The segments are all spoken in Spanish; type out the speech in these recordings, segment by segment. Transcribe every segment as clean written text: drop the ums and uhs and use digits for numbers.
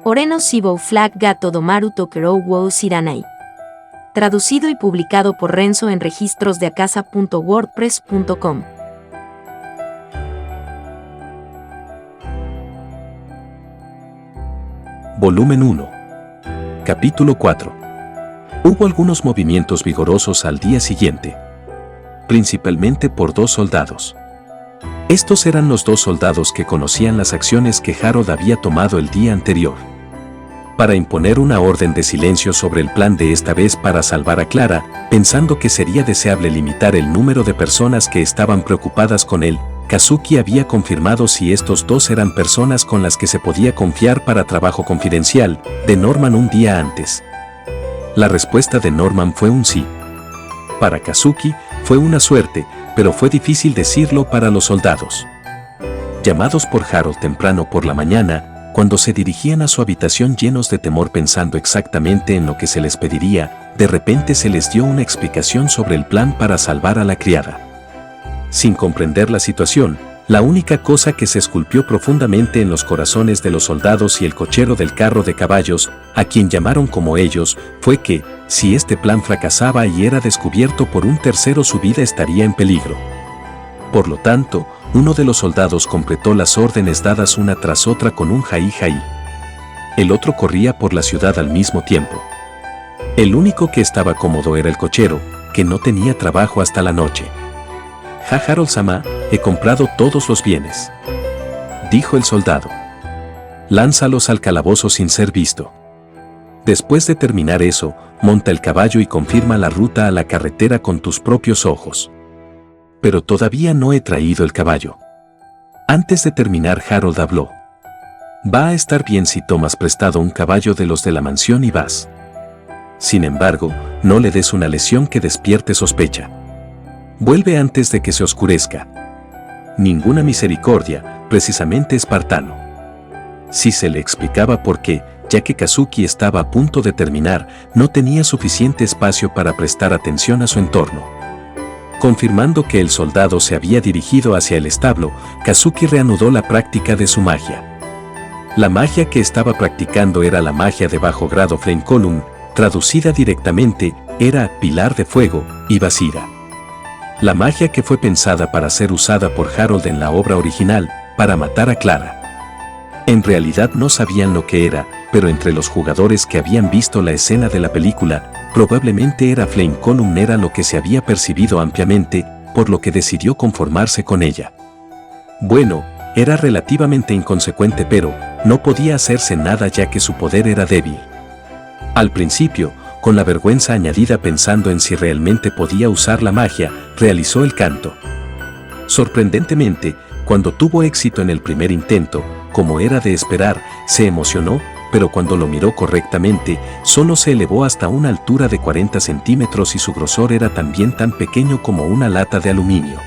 Oreno Sibou Flag Gato Domaru Tokerou Wou Siranai. Traducido y publicado por Renzo en registrosdeacasa.wordpress.com. Volumen 1. Capítulo 4. Hubo algunos movimientos vigorosos al día siguiente, principalmente por 2 soldados. Estos eran los 2 soldados que conocían las acciones que Harold había tomado el día anterior. Para imponer una orden de silencio sobre el plan de esta vez para salvar a Clara, pensando que sería deseable limitar el número de personas que estaban preocupadas con él, Kazuki había confirmado si estos 2 eran personas con las que se podía confiar para trabajo confidencial de Norman un día antes. La respuesta de Norman fue un sí. Para Kazuki, fue una suerte, pero fue difícil decirlo para los soldados. Llamados por Harold temprano por la mañana, cuando se dirigían a su habitación llenos de temor pensando exactamente en lo que se les pediría, de repente se les dio una explicación sobre el plan para salvar a la criada. Sin comprender la situación, la única cosa que se esculpió profundamente en los corazones de los soldados y el cochero del carro de caballos, a quien llamaron como ellos, fue que, si este plan fracasaba y era descubierto por un tercero, su vida estaría en peligro. Por lo tanto, uno de los soldados completó las órdenes dadas una tras otra con un jaí. El otro corría por la ciudad al mismo tiempo. El único que estaba cómodo era el cochero, que no tenía trabajo hasta la noche. Harold-sama, he comprado todos los bienes, dijo el soldado. Lánzalos al calabozo sin ser visto. Después de terminar eso, monta el caballo y confirma la ruta a la carretera con tus propios ojos. Pero todavía no he traído el caballo. Antes de terminar, Harold habló. Va a estar bien si tomas prestado un caballo de los de la mansión y vas. Sin embargo, no le des una lesión que despierte sospecha. Vuelve antes de que se oscurezca. Ninguna misericordia, precisamente espartano. Si se le explicaba por qué, ya que Kazuki estaba a punto de terminar, no tenía suficiente espacio para prestar atención a su entorno. Confirmando que el soldado se había dirigido hacia el establo, Kazuki reanudó la práctica de su magia. La magia que estaba practicando era la magia de bajo grado Flame Column, traducida directamente, era Pilar de Fuego y Basira. La magia que fue pensada para ser usada por Harold en la obra original, para matar a Clara. En realidad no sabían lo que era, pero entre los jugadores que habían visto la escena de la película, probablemente era Flame Column, era lo que se había percibido ampliamente, por lo que decidió conformarse con ella. Bueno, era relativamente inconsecuente, pero no podía hacerse nada ya que su poder era débil. Al principio, con la vergüenza añadida pensando en si realmente podía usar la magia, realizó el canto. Sorprendentemente, cuando tuvo éxito en el primer intento, como era de esperar, se emocionó, pero cuando lo miró correctamente, solo se elevó hasta una altura de 40 centímetros y su grosor era también tan pequeño como una lata de aluminio.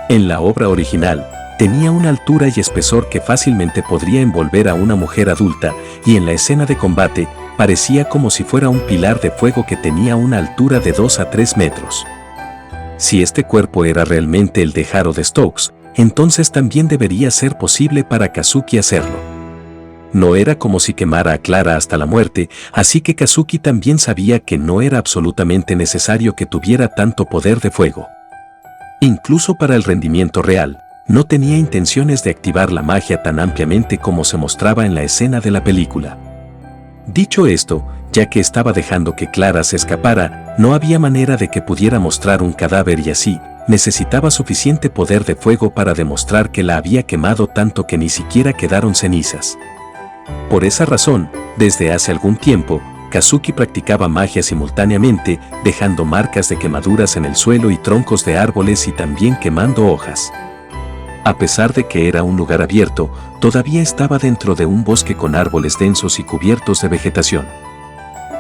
En la obra original, tenía una altura y espesor que fácilmente podría envolver a una mujer adulta, y en la escena de combate, parecía como si fuera un pilar de fuego que tenía una altura de 2 a 3 metros. Si este cuerpo era realmente el de Harold Stokes, entonces también debería ser posible para Kazuki hacerlo. No era como si quemara a Clara hasta la muerte, así que Kazuki también sabía que no era absolutamente necesario que tuviera tanto poder de fuego. Incluso para el rendimiento real, no tenía intenciones de activar la magia tan ampliamente como se mostraba en la escena de la película. Dicho esto, ya que estaba dejando que Clara se escapara, no había manera de que pudiera mostrar un cadáver y así, necesitaba suficiente poder de fuego para demostrar que la había quemado tanto que ni siquiera quedaron cenizas. Por esa razón, desde hace algún tiempo, Kazuki practicaba magia simultáneamente, dejando marcas de quemaduras en el suelo y troncos de árboles y también quemando hojas. A pesar de que era un lugar abierto, todavía estaba dentro de un bosque con árboles densos y cubiertos de vegetación.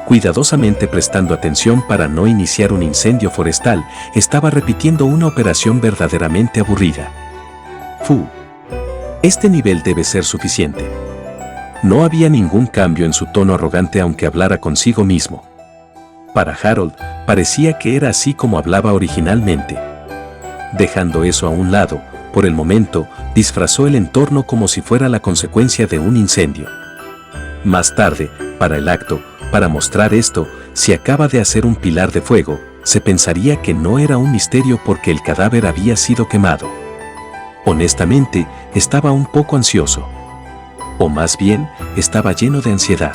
Cuidadosamente prestando atención para no iniciar un incendio forestal, estaba repitiendo una operación verdaderamente aburrida. Este nivel debe ser suficiente. No había ningún cambio en su tono arrogante aunque hablara consigo mismo. Para Harold, parecía que era así como hablaba originalmente. Dejando eso a un lado, por el momento, disfrazó el entorno como si fuera la consecuencia de un incendio. Más tarde, para el acto, para mostrar esto, si acaba de hacer un pilar de fuego, se pensaría que no era un misterio porque el cadáver había sido quemado. Honestamente, estaba un poco ansioso. O más bien, estaba lleno de ansiedad.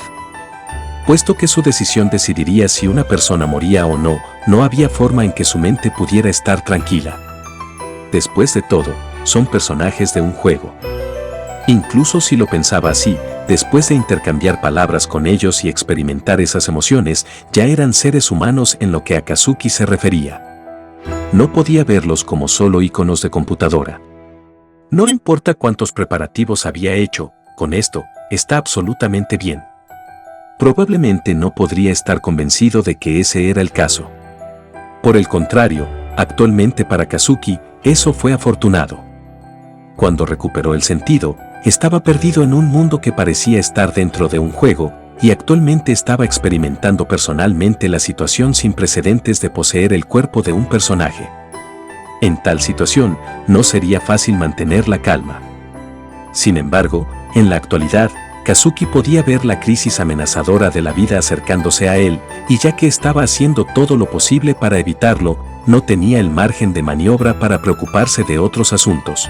Puesto que su decisión decidiría si una persona moría o no, no había forma en que su mente pudiera estar tranquila. Después de todo, son personajes de un juego. Incluso si lo pensaba así, después de intercambiar palabras con ellos y experimentar esas emociones, ya eran seres humanos en lo que a Kazuki se refería. No podía verlos como solo iconos de computadora. No importa cuántos preparativos había hecho, con esto, está absolutamente bien. Probablemente no podría estar convencido de que ese era el caso. Por el contrario, actualmente para Kazuki, eso fue afortunado. Cuando recuperó el sentido, estaba perdido en un mundo que parecía estar dentro de un juego, y actualmente estaba experimentando personalmente la situación sin precedentes de poseer el cuerpo de un personaje. En tal situación, no sería fácil mantener la calma. Sin embargo, en la actualidad, Kazuki podía ver la crisis amenazadora de la vida acercándose a él, y ya que estaba haciendo todo lo posible para evitarlo, no tenía el margen de maniobra para preocuparse de otros asuntos.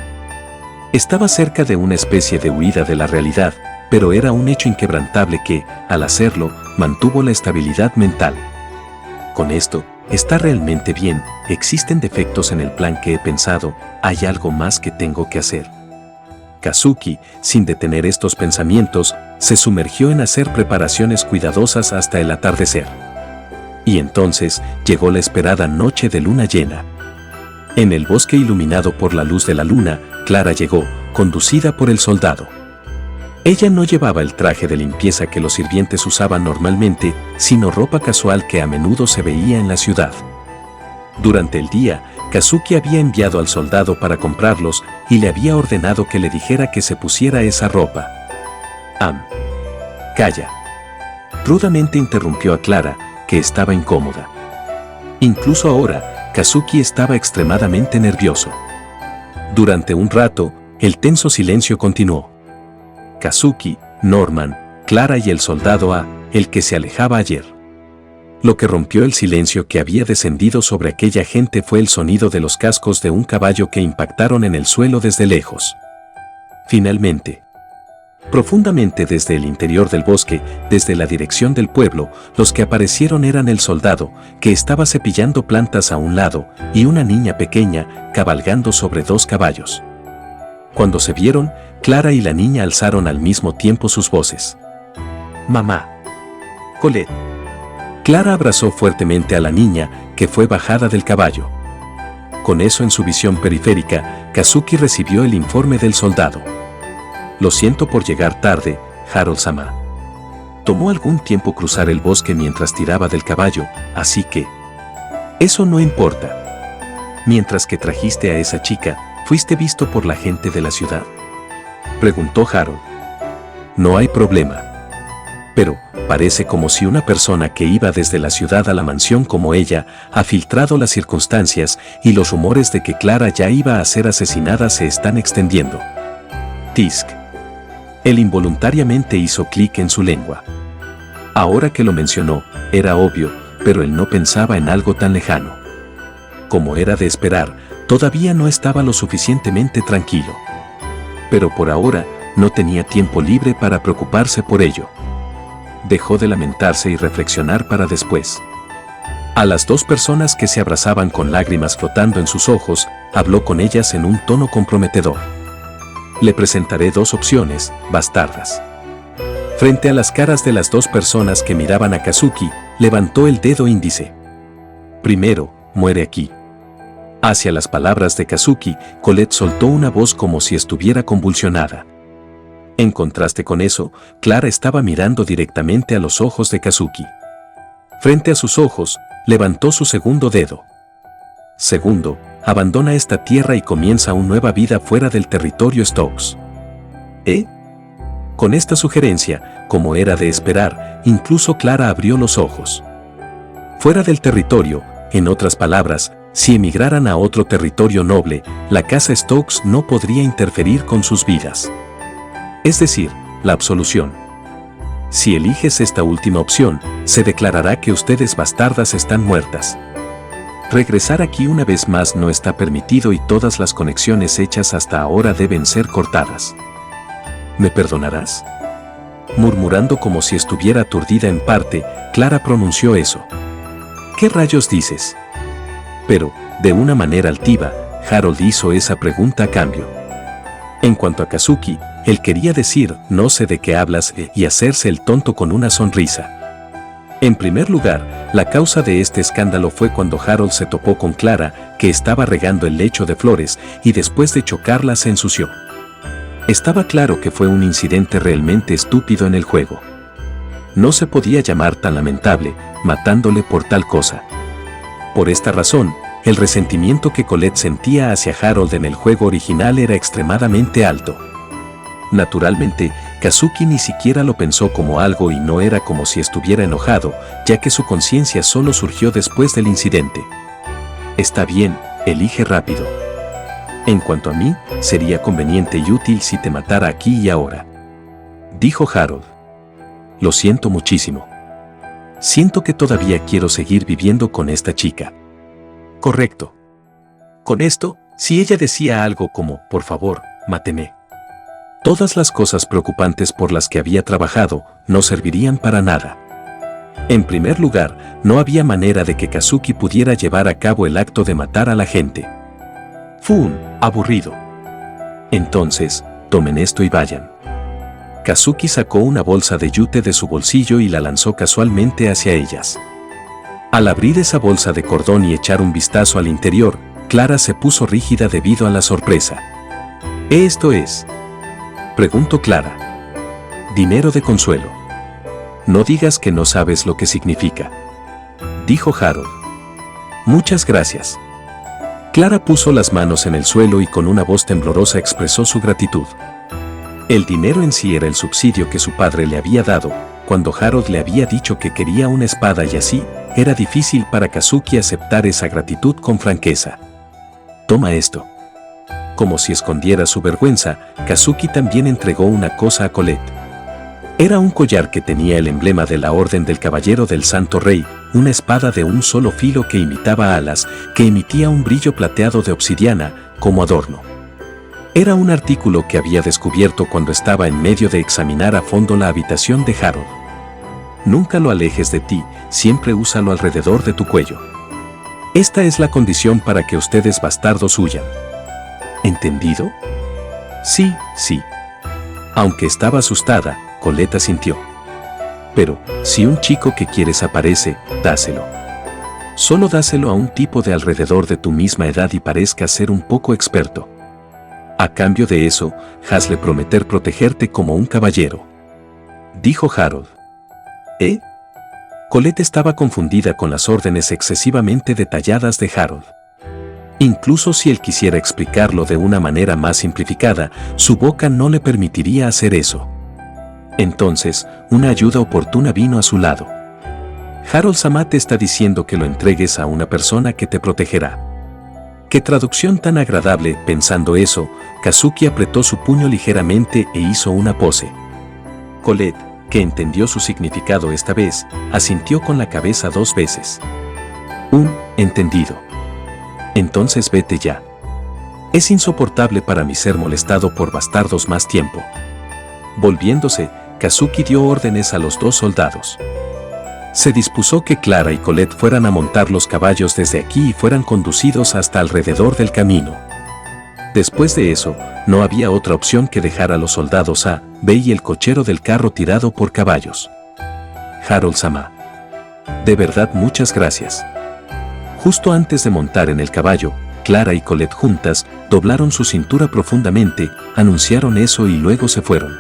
Estaba cerca de una especie de huida de la realidad, pero era un hecho inquebrantable que, al hacerlo, mantuvo la estabilidad mental. Con esto, está realmente bien, existen defectos en el plan que he pensado, hay algo más que tengo que hacer. Kazuki, sin detener estos pensamientos, se sumergió en hacer preparaciones cuidadosas hasta el atardecer. Y entonces llegó la esperada noche de luna llena. En el bosque iluminado por la luz de la luna, Clara llegó, conducida por el soldado. Ella no llevaba el traje de limpieza que los sirvientes usaban normalmente, sino ropa casual que a menudo se veía en la ciudad. Durante el día, Kazuki había enviado al soldado para comprarlos y le había ordenado que le dijera que se pusiera esa ropa. Calla. Rudamente interrumpió a Clara, que estaba incómoda. Incluso ahora, Kazuki estaba extremadamente nervioso. Durante un rato, el tenso silencio continuó. Kazuki, Norman, Clara y el soldado el que se alejaba ayer. Lo que rompió el silencio que había descendido sobre aquella gente fue el sonido de los cascos de un caballo que impactaron en el suelo desde lejos. Finalmente, profundamente desde el interior del bosque, desde la dirección del pueblo, los que aparecieron eran el soldado, que estaba cepillando plantas a un lado, y una niña pequeña, cabalgando sobre dos caballos. Cuando se vieron, Clara y la niña alzaron al mismo tiempo sus voces. «Mamá». «Colette». Clara abrazó fuertemente a la niña, que fue bajada del caballo. Con eso en su visión periférica, Kazuki recibió el informe del soldado. «Lo siento por llegar tarde, Harold-sama. Tomó algún tiempo cruzar el bosque mientras tiraba del caballo, así que... Eso no importa. Mientras que trajiste a esa chica, ¿fuiste visto por la gente de la ciudad?», preguntó Harold. «No hay problema. Pero, parece como si una persona que iba desde la ciudad a la mansión como ella ha filtrado las circunstancias y los rumores de que Clara ya iba a ser asesinada se están extendiendo». Tisk. Él involuntariamente hizo clic en su lengua. Ahora que lo mencionó, era obvio, pero él no pensaba en algo tan lejano. Como era de esperar, todavía no estaba lo suficientemente tranquilo. Pero por ahora, no tenía tiempo libre para preocuparse por ello. Dejó de lamentarse y reflexionar para después. A las dos personas que se abrazaban con lágrimas flotando en sus ojos, habló con ellas en un tono comprometedor. «Le presentaré dos opciones, bastardas». Frente a las caras de las dos personas que miraban a Kazuki, levantó el dedo índice. «Primero, muere aquí». Hacia las palabras de Kazuki, Colette soltó una voz como si estuviera convulsionada. En contraste con eso, Clara estaba mirando directamente a los ojos de Kazuki. Frente a sus ojos, levantó su segundo dedo. Segundo, abandona esta tierra y comienza una nueva vida fuera del territorio Stokes. Con esta sugerencia, como era de esperar, incluso Clara abrió los ojos. Fuera del territorio, en otras palabras, si emigraran a otro territorio noble, la casa Stokes no podría interferir con sus vidas. Es decir, la absolución. Si eliges esta última opción, se declarará que ustedes bastardas están muertas. Regresar aquí una vez más no está permitido y todas las conexiones hechas hasta ahora deben ser cortadas. ¿Me perdonarás? Murmurando como si estuviera aturdida en parte, Clara pronunció eso. ¿Qué rayos dices? Pero, de una manera altiva, Harold hizo esa pregunta a cambio. En cuanto a Kazuki, él quería decir, no sé de qué hablas, y hacerse el tonto con una sonrisa. En primer lugar, la causa de este escándalo fue cuando Harold se topó con Clara, que estaba regando el lecho de flores, y después de chocarla se ensució. Estaba claro que fue un incidente realmente estúpido en el juego. No se podía llamar tan lamentable, matándole por tal cosa. Por esta razón, el resentimiento que Colette sentía hacia Harold en el juego original era extremadamente alto. Naturalmente, Kazuki ni siquiera lo pensó como algo y no era como si estuviera enojado, ya que su conciencia solo surgió después del incidente. Está bien, elige rápido. En cuanto a mí, sería conveniente y útil si te matara aquí y ahora. Dijo Harold. Lo siento muchísimo. Siento que todavía quiero seguir viviendo con esta chica. Correcto. Con esto, si ella decía algo como, por favor, máteme. Todas las cosas preocupantes por las que había trabajado no servirían para nada. En primer lugar, no había manera de que Kazuki pudiera llevar a cabo el acto de matar a la gente. Aburrido. Entonces, tomen esto y vayan. Kazuki sacó una bolsa de yute de su bolsillo y la lanzó casualmente hacia ellas. Al abrir esa bolsa de cordón y echar un vistazo al interior, Clara se puso rígida debido a la sorpresa. ¿Esto es? Preguntó Clara. Dinero de consuelo. No digas que no sabes lo que significa. Dijo Harold. Muchas gracias. Clara puso las manos en el suelo y con una voz temblorosa expresó su gratitud. El dinero en sí era el subsidio que su padre le había dado, cuando Harold le había dicho que quería una espada y así, era difícil para Kazuki aceptar esa gratitud con franqueza. Toma esto. Como si escondiera su vergüenza, Kazuki también entregó una cosa a Colette. Era un collar que tenía el emblema de la Orden del Caballero del Santo Rey, una espada de un solo filo que imitaba alas, que emitía un brillo plateado de obsidiana, como adorno. Era un artículo que había descubierto cuando estaba en medio de examinar a fondo la habitación de Harold. Nunca lo alejes de ti, siempre úsalo alrededor de tu cuello. Esta es la condición para que ustedes bastardos huyan. ¿Entendido? Sí. Aunque estaba asustada, Colette asintió. Pero, si un chico que quieres aparece, dáselo. Solo dáselo a un tipo de alrededor de tu misma edad y parezca ser un poco experto. A cambio de eso, hazle prometer protegerte como un caballero. Dijo Harold. ¿Eh? Colette estaba confundida con las órdenes excesivamente detalladas de Harold. Incluso si él quisiera explicarlo de una manera más simplificada, su boca no le permitiría hacer eso. Entonces, una ayuda oportuna vino a su lado. Harold-sama te está diciendo que lo entregues a una persona que te protegerá. ¡Qué traducción tan agradable! Pensando eso, Kazuki apretó su puño ligeramente e hizo una pose. Colette, que entendió su significado esta vez, asintió con la cabeza 2 veces. Entendido. Entonces vete ya. Es insoportable para mí ser molestado por bastardos más tiempo. Volviéndose, Kazuki dio órdenes a los 2 soldados. Se dispuso que Clara y Colette fueran a montar los caballos desde aquí y fueran conducidos hasta alrededor del camino. Después de eso, no había otra opción que dejar a los soldados A, B y el cochero del carro tirado por caballos. Harold-sama. De verdad muchas gracias. Justo antes de montar en el caballo, Clara y Colette juntas doblaron su cintura profundamente, anunciaron eso y luego se fueron.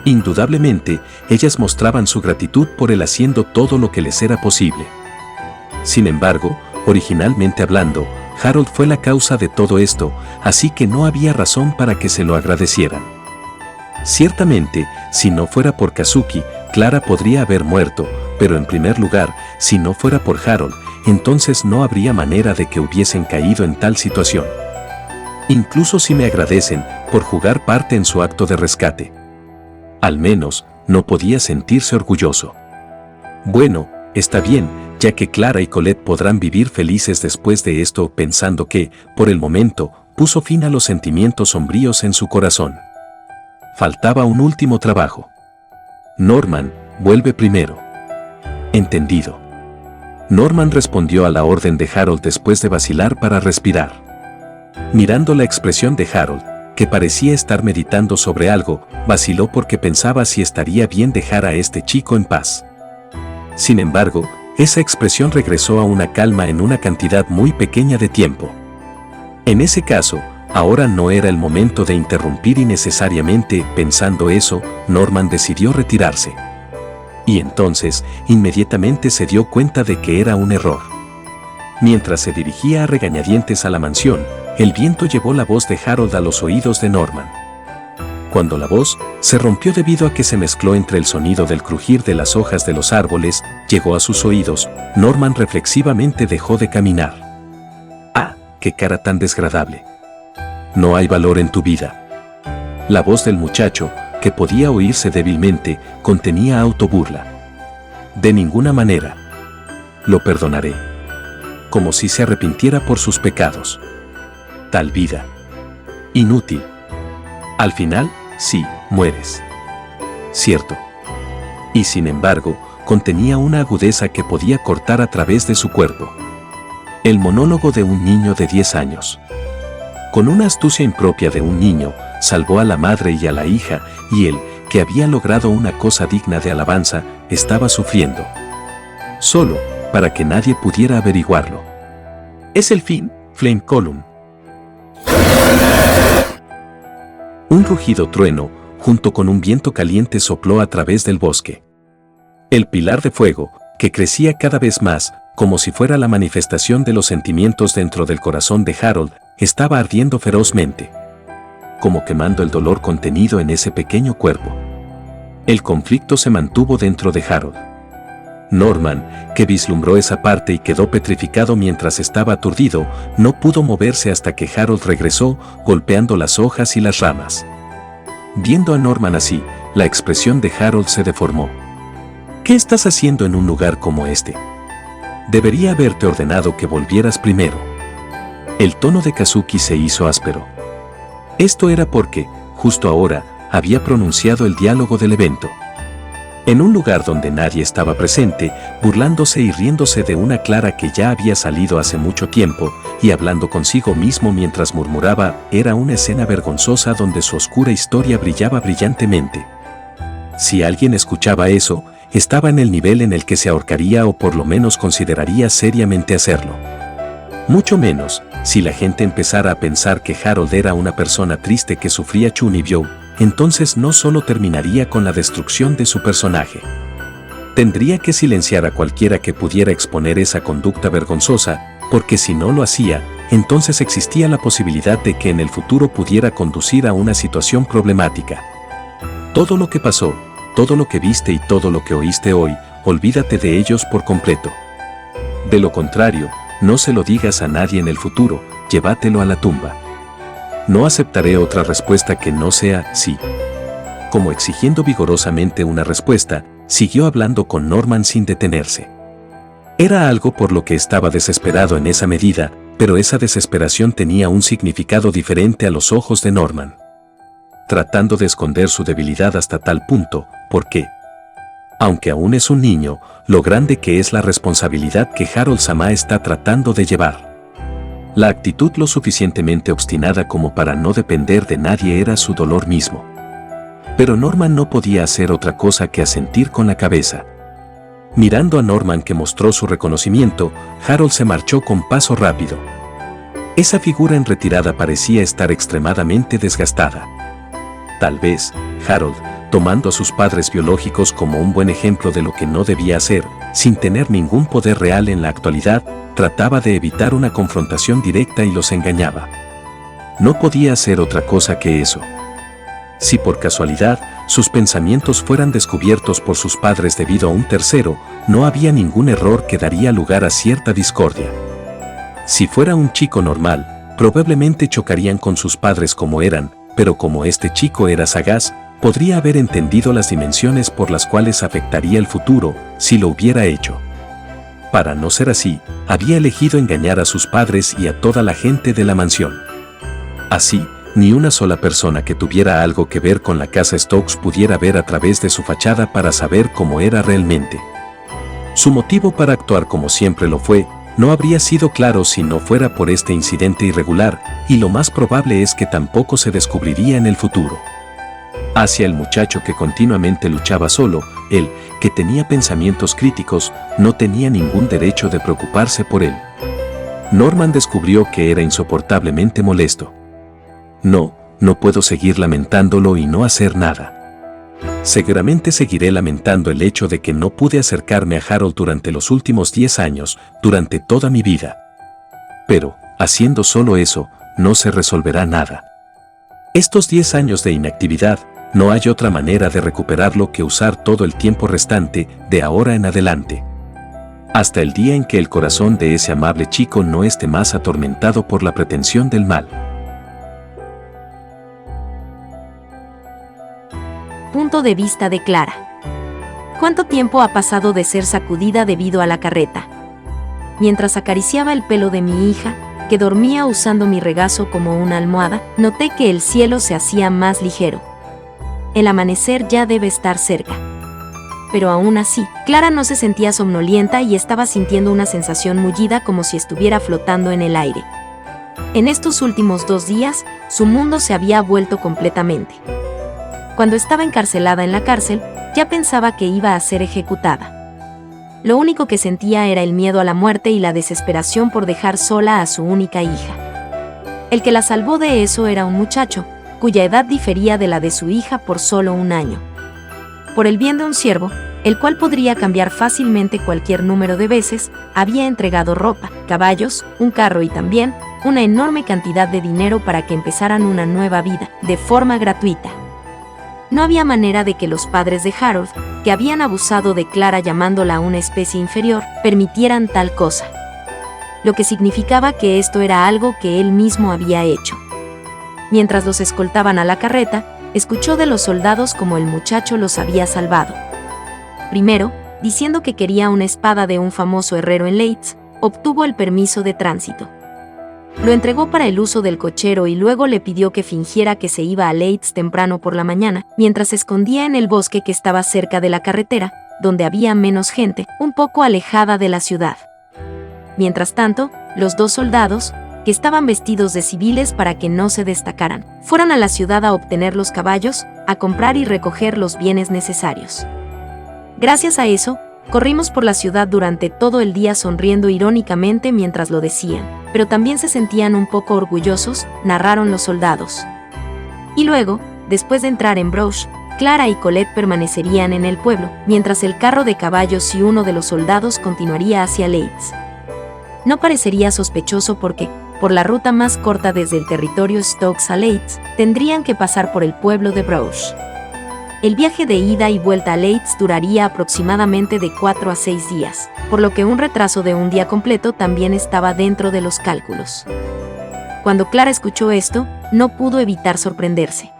Indudablemente, ellas mostraban su gratitud por él haciendo todo lo que les era posible. Sin embargo, originalmente hablando, Harold fue la causa de todo esto, así que no había razón para que se lo agradecieran. Ciertamente, si no fuera por Kazuki, Clara podría haber muerto, pero en primer lugar, si no fuera por Harold, entonces no habría manera de que hubiesen caído en tal situación. Incluso si me agradecen por jugar parte en su acto de rescate. Al menos, no podía sentirse orgulloso. Bueno, está bien, ya que Clara y Colette podrán vivir felices después de esto, pensando que, por el momento, puso fin a los sentimientos sombríos en su corazón. Faltaba un último trabajo. Norman, vuelve primero. Entendido. Norman respondió a la orden de Harold después de vacilar para respirar. Mirando la expresión de Harold, que parecía estar meditando sobre algo, vaciló porque pensaba si estaría bien dejar a este chico en paz. Sin embargo, esa expresión regresó a una calma en una cantidad muy pequeña de tiempo. En ese caso, ahora no era el momento de interrumpir innecesariamente. Pensando eso, Norman decidió retirarse. Y entonces, inmediatamente se dio cuenta de que era un error. Mientras se dirigía a regañadientes a la mansión, el viento llevó la voz de Harold a los oídos de Norman. Cuando la voz se rompió debido a que se mezcló entre el sonido del crujir de las hojas de los árboles, llegó a sus oídos, Norman reflexivamente dejó de caminar. ¡Ah, qué cara tan desagradable! No hay valor en tu vida. La voz del muchacho, que podía oírse débilmente, contenía autoburla. De ninguna manera. Lo perdonaré. Como si se arrepintiera por sus pecados. Tal vida. Inútil. Al final, sí, mueres. Cierto. Y sin embargo, contenía una agudeza que podía cortar a través de su cuerpo. El monólogo de un niño de 10 años. Con una astucia impropia de un niño, salvó a la madre y a la hija, y él, que había logrado una cosa digna de alabanza, estaba sufriendo. Solo, para que nadie pudiera averiguarlo. Es el fin, Flame Column. Un rugido trueno, junto con un viento caliente, sopló a través del bosque. El pilar de fuego, que crecía cada vez más, como si fuera la manifestación de los sentimientos dentro del corazón de Harold, estaba ardiendo ferozmente, como quemando el dolor contenido en ese pequeño cuerpo. El conflicto se mantuvo dentro de Harold. Norman, que vislumbró esa parte y quedó petrificado mientras estaba aturdido, no pudo moverse hasta que Harold regresó, golpeando las hojas y las ramas. Viendo a Norman así, la expresión de Harold se deformó. ¿Qué estás haciendo en un lugar como este? Debería haberte ordenado que volvieras primero. El tono de Kazuki se hizo áspero. Esto era porque, justo ahora, había pronunciado el diálogo del evento. En un lugar donde nadie estaba presente, burlándose y riéndose de una Clara que ya había salido hace mucho tiempo, y hablando consigo mismo mientras murmuraba, era una escena vergonzosa donde su oscura historia brillaba brillantemente. Si alguien escuchaba eso, estaba en el nivel en el que se ahorcaría o por lo menos consideraría seriamente hacerlo. Mucho menos, si la gente empezara a pensar que Harold era una persona triste que sufría Chunibyo, entonces no solo terminaría con la destrucción de su personaje. Tendría que silenciar a cualquiera que pudiera exponer esa conducta vergonzosa, porque si no lo hacía, entonces existía la posibilidad de que en el futuro pudiera conducir a una situación problemática. Todo lo que pasó, todo lo que viste y todo lo que oíste hoy, olvídate de ellos por completo. De lo contrario, no se lo digas a nadie en el futuro, llévatelo a la tumba. No aceptaré otra respuesta que no sea sí. Como exigiendo vigorosamente una respuesta, siguió hablando con Norman sin detenerse. Era algo por lo que estaba desesperado en esa medida, pero esa desesperación tenía un significado diferente a los ojos de Norman. Tratando de esconder su debilidad hasta tal punto, porque, aunque aún es un niño, lo grande que es la responsabilidad que Harold-sama está tratando de llevar. La actitud lo suficientemente obstinada como para no depender de nadie era su dolor mismo. Pero Norman no podía hacer otra cosa que asentir con la cabeza. Mirando a Norman, que mostró su reconocimiento, Harold se marchó con paso rápido. Esa figura en retirada parecía estar extremadamente desgastada. Tal vez, Harold, tomando a sus padres biológicos como un buen ejemplo de lo que no debía hacer, sin tener ningún poder real en la actualidad, trataba de evitar una confrontación directa y los engañaba. No podía hacer otra cosa que eso. Si por casualidad sus pensamientos fueran descubiertos por sus padres debido a un tercero, no había ningún error que daría lugar a cierta discordia. Si fuera un chico normal, probablemente chocarían con sus padres como eran, pero como este chico era sagaz, podría haber entendido las dimensiones por las cuales afectaría el futuro si lo hubiera hecho. Para no ser así, había elegido engañar a sus padres y a toda la gente de la mansión. Así, ni una sola persona que tuviera algo que ver con la casa Stokes pudiera ver a través de su fachada para saber cómo era realmente. Su motivo para actuar como siempre lo fue, no habría sido claro si no fuera por este incidente irregular, y lo más probable es que tampoco se descubriría en el futuro. Hacia el muchacho que continuamente luchaba solo, él, que tenía pensamientos críticos, no tenía ningún derecho de preocuparse por él. Norman descubrió que era insoportablemente molesto. No puedo seguir lamentándolo y no hacer nada. Seguramente seguiré lamentando el hecho de que no pude acercarme a Harold durante los últimos 10 años, durante toda mi vida. Pero, haciendo solo eso, no se resolverá nada. Estos 10 años de inactividad, no hay otra manera de recuperarlo que usar todo el tiempo restante de ahora en adelante. Hasta el día en que el corazón de ese amable chico no esté más atormentado por la pretensión del mal. Punto de vista de Clara. ¿Cuánto tiempo ha pasado de ser sacudida debido a la carreta? Mientras acariciaba el pelo de mi hija, que dormía usando mi regazo como una almohada, noté que el cielo se hacía más ligero. El amanecer ya debe estar cerca. Pero aún así, Clara no se sentía somnolienta y estaba sintiendo una sensación mullida como si estuviera flotando en el aire. En estos últimos 2 días, su mundo se había vuelto completamente. Cuando estaba encarcelada en la cárcel, ya pensaba que iba a ser ejecutada. Lo único que sentía era el miedo a la muerte y la desesperación por dejar sola a su única hija. El que la salvó de eso era un muchacho, cuya edad difería de la de su hija por solo 1 año. Por el bien de un siervo, el cual podría cambiar fácilmente cualquier número de veces, había entregado ropa, caballos, un carro y también una enorme cantidad de dinero para que empezaran una nueva vida, de forma gratuita. No había manera de que los padres de Harold, que habían abusado de Clara llamándola una especie inferior, permitieran tal cosa. Lo que significaba que esto era algo que él mismo había hecho. Mientras los escoltaban a la carreta, escuchó de los soldados cómo el muchacho los había salvado. Primero, diciendo que quería una espada de un famoso herrero en Leeds, obtuvo el permiso de tránsito. Lo entregó para el uso del cochero y luego le pidió que fingiera que se iba a Leeds temprano por la mañana, mientras se escondía en el bosque que estaba cerca de la carretera, donde había menos gente, un poco alejada de la ciudad. Mientras tanto, los 2 soldados, que estaban vestidos de civiles para que no se destacaran, fueron a la ciudad a obtener los caballos, a comprar y recoger los bienes necesarios. Gracias a eso, corrimos por la ciudad durante todo el día sonriendo irónicamente mientras lo decían, pero también se sentían un poco orgullosos, narraron los soldados. Y luego, después de entrar en Bruges, Clara y Colette permanecerían en el pueblo, mientras el carro de caballos y uno de los soldados continuaría hacia Leeds. No parecería sospechoso porque, por la ruta más corta desde el territorio Stokes a Leeds, tendrían que pasar por el pueblo de Bruges. El viaje de ida y vuelta a Leeds duraría aproximadamente de 4 a 6 días, por lo que un retraso de 1 día completo también estaba dentro de los cálculos. Cuando Clara escuchó esto, no pudo evitar sorprenderse.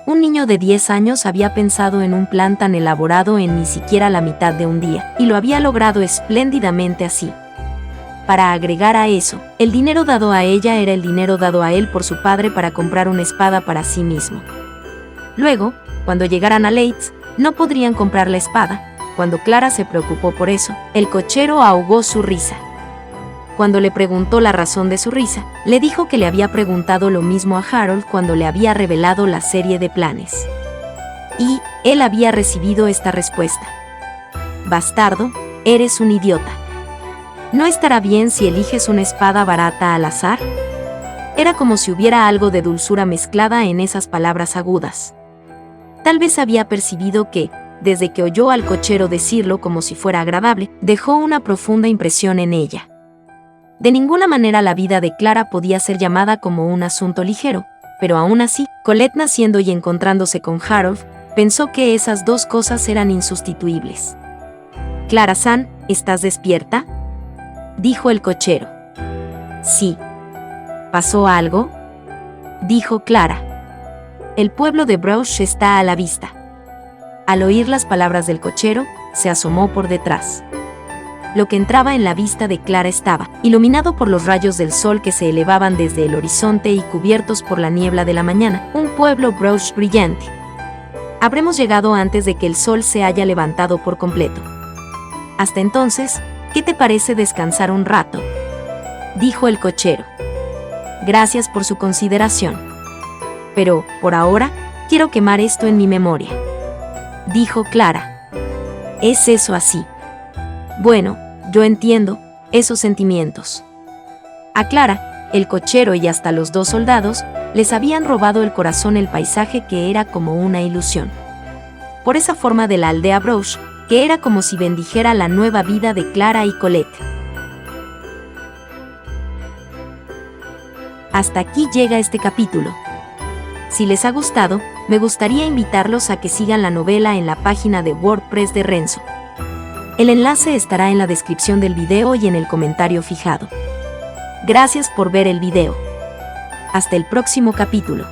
Un niño de 10 años había pensado en un plan tan elaborado en ni siquiera la mitad de 1 día, y lo había logrado espléndidamente así. Para agregar a eso, el dinero dado a ella era el dinero dado a él por su padre para comprar una espada para sí mismo. Luego, cuando llegaran a Leeds, no podrían comprar la espada. Cuando Clara se preocupó por eso, el cochero ahogó su risa. Cuando le preguntó la razón de su risa, le dijo que le había preguntado lo mismo a Harold cuando le había revelado la serie de planes. Y él había recibido esta respuesta: «Bastardo, eres un idiota. ¿No estará bien si eliges una espada barata al azar?». Era como si hubiera algo de dulzura mezclada en esas palabras agudas. Tal vez había percibido que, desde que oyó al cochero decirlo como si fuera agradable, dejó una profunda impresión en ella. De ninguna manera la vida de Clara podía ser llamada como un asunto ligero, pero aún así, Colette naciendo y encontrándose con Harold, pensó que esas 2 cosas eran insustituibles. «Clara-san, ¿estás despierta?», dijo el cochero. «Sí». «¿Pasó algo?», dijo Clara. El pueblo de Bruges está a la vista. Al oír las palabras del cochero, se asomó por detrás. Lo que entraba en la vista de Clara estaba iluminado por los rayos del sol que se elevaban desde el horizonte y cubiertos por la niebla de la mañana, un pueblo Bruges brillante. Habremos llegado antes de que el sol se haya levantado por completo. Hasta entonces, ¿qué te parece descansar un rato?, dijo el cochero. Gracias por su consideración. Pero, por ahora, quiero quemar esto en mi memoria, dijo Clara. ¿Es eso así? Bueno, yo entiendo esos sentimientos. A Clara, el cochero y hasta los 2 soldados les habían robado el corazón el paisaje que era como una ilusión. Por esa forma de la aldea Bruges, que era como si bendijera la nueva vida de Clara y Colette. Hasta aquí llega este capítulo. Si les ha gustado, me gustaría invitarlos a que sigan la novela en la página de WordPress de Renzo. El enlace estará en la descripción del video y en el comentario fijado. Gracias por ver el video. Hasta el próximo capítulo.